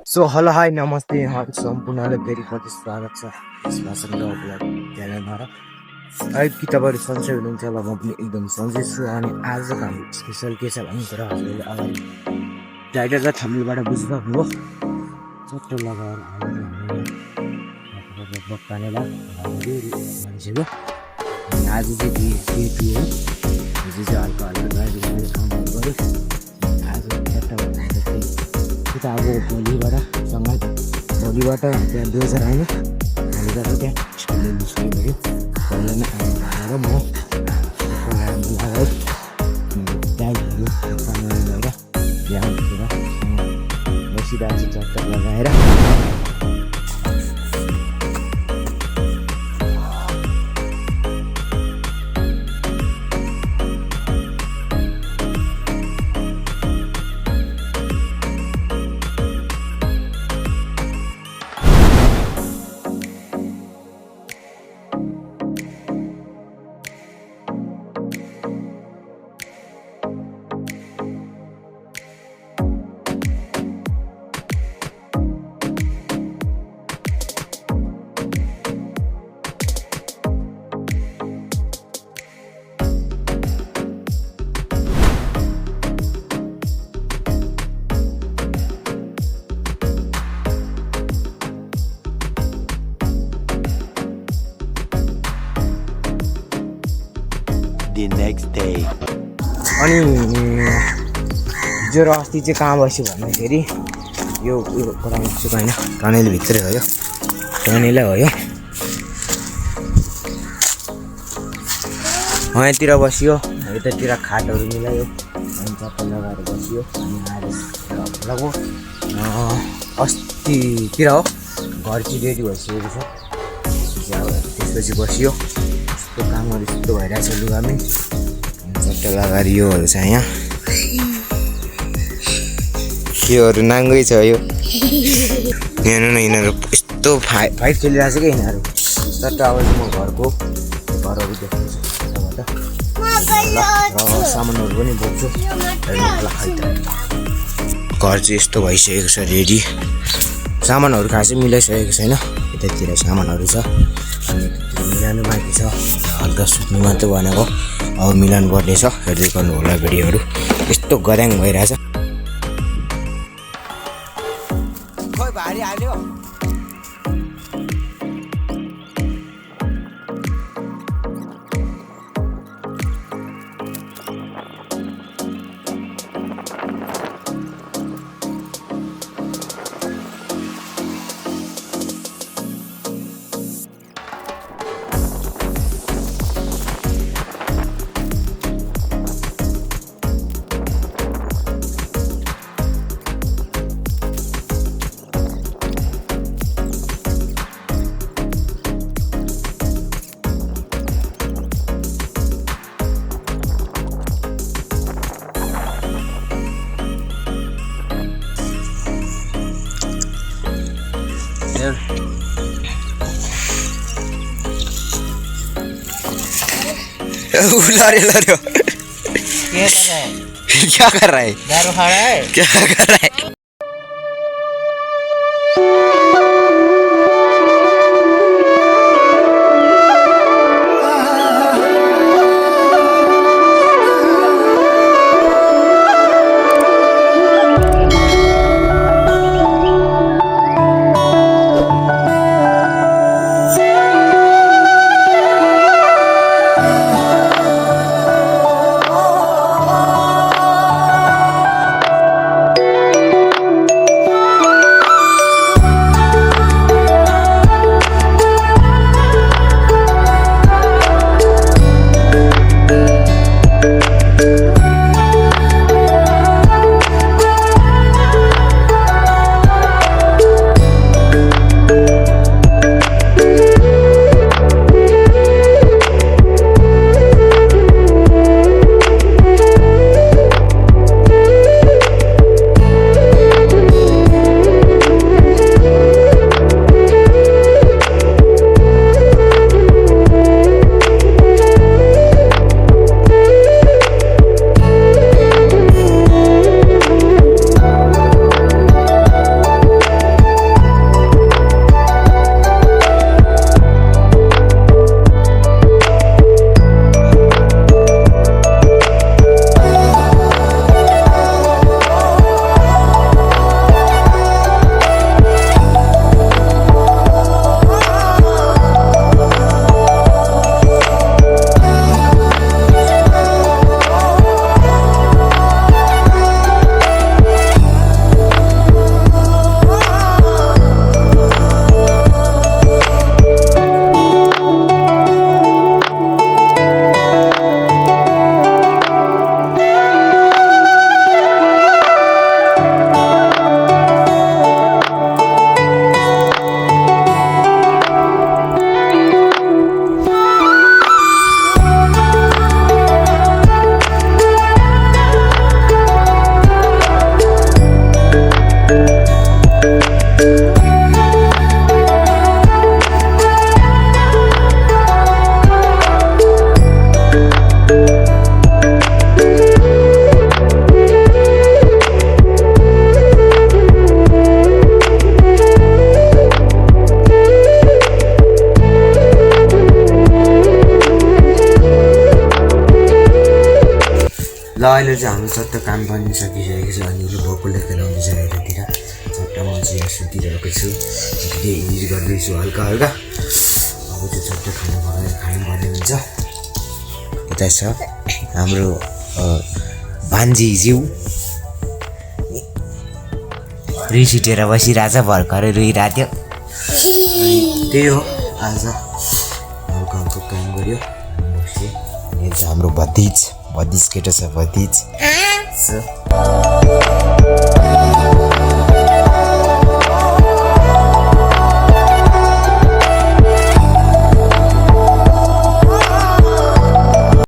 So hello hi नमस्ते सम्पूर्णलाई फेरि कति स्वागत छ यस भाषण ब्लग च्यानलमा र सायद कि तपाईँहरू सन्चै हुनुहुन्छ होला म पनि एकदम सन्चै छु अनि आजको हाम्रो स्पेसल के छ भन्ने कुरा हजुरले अगाडि टाइटल र थम्बनेलबाट बुझिसक्नुभयो चट्ट लगाएर बक्कानेलाई मान्छेको आज चाहिँ के पियो हिजो चाहिँ हल्का हल्का गाडी कामहरू गऱ्यो आज चट्ट उता अब भोलिबाट त्यहाँ दोजर आएन भोलिबाट त्यहाँ स्कुलले निस्किनु पऱ्यो पहिला नै आएर म लगाएर त्यहाँ बिहान बसिरहेको छु चट्ट लगाएर The next day. अनि हिजो र अस्ति चाहिँ कहाँ बस्यो भन्दाखेरि यो कुरा बस्छु होइन टनेल भित्रै हो यो टनेलै हो यो यहाँतिर बसियो यतातिर खाटहरू मिलायो अनि चप्पल लगाएर बसियो अनि आएर लगभग अस्तितिर हो घर चाहिँ रेडी भइसकेको छ त्यसपछि बसियो यस्तो कामहरू यस्तो भइरहेछ लुगामै चट्ट लगाएर योहरू छ यहाँ योहरू नाङ्गै छ यो हेर्नु न यिनीहरू यस्तो फाइट खेलिरहेको छ क्या यिनीहरू चट्ट अब चाहिँ म घरहरू देख्छु र सामानहरू पनि बोक्छु घर चाहिँ यस्तो भइसकेको छ रेडी सामानहरू खासै मिलाइसकेको छैन यतातिर सामानहरू छ अनि मिलाउनु बाँकी छ हल्का सुत्नु मात्रै भनेको अब मिलाउनु पर्ने छ हेर्दै गर्नु होला भिडियोहरू यस्तो गदाङ भइरहेछ खोइ भारी हाल्यो लड़ो क्या कर रहा है दारू खा रहा है क्या कर रहा है ल अहिले चाहिँ हाम्रो चट्ट काम पनि सकिसकेको छ अनि भोकले खेलाउँदैछ यतातिर चट्ट म चाहिँ यहाँ सुतिरहेको छु युज गर्दैछु हल्का हल्का अब चाहिँ चट्ट खानुपर्ने हुन्छ यता छ हाम्रो भान्जी ज्यू रिस उठेर बसिरहेछ भर्खरै रोइरहेको थियो अनि त्यही हो आज हल्का हल्का काम गऱ्यो बस्यो अनि हाम्रो भतिज केटा छ भतिज